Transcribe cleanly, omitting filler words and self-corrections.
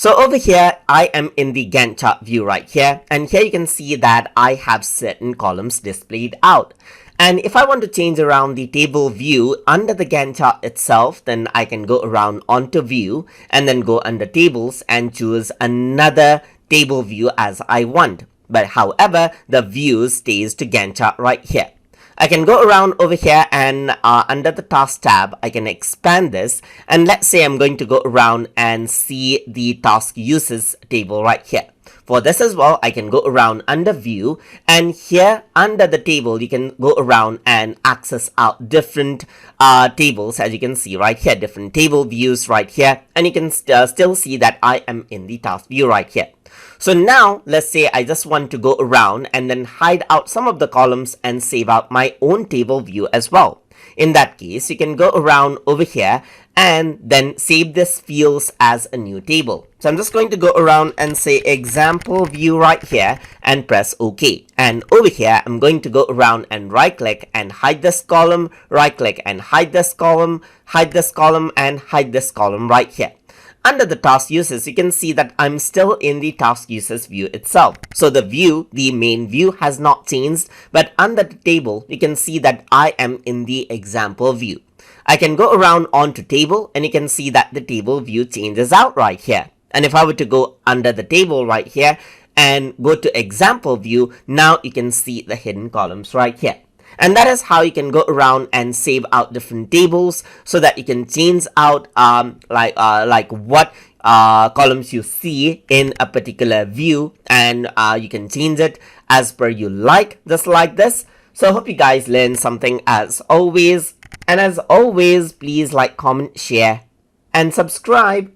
So over here, I am in the Gantt chart view right here, and here you can see that I have certain columns displayed out. And if I want to change around the table view under the Gantt chart itself, then I can go around onto view and then go under tables and choose another table view as I want. But however, the view stays to Gantt chart right here. I can go around over here and under the task tab, I can expand this, and let's say I'm going to go around and see the task uses table right here. For this as well, I can go around under view, and here under the table, you can go around and access out different tables, as you can see right here, different table views right here, and you can still see that I am in the task view right here. So now, let's say I just want to go around and then hide out some of the columns and save out my own table view as well. In that case, you can go around over here and then save this fields as a new table. So I'm just going to go around and say example view right here and press OK. And over here, I'm going to go around and right click and hide this column, right click and hide this column, hide this column, and hide this column right here. Under the task uses, you can see that I'm still in the task uses view itself. So the view, the main view has not changed, but under the table, you can see that I am in the example view. I can go around onto table and you can see that the table view changes out right here. And if I were to go under the table right here and go to example view, now you can see the hidden columns right here. And that is how you can go around and save out different tables so that you can change out like what columns you see in a particular view, and you can change it as per you like, just like this. So I hope you guys learned something as always. And as always, please like, comment, share, and subscribe.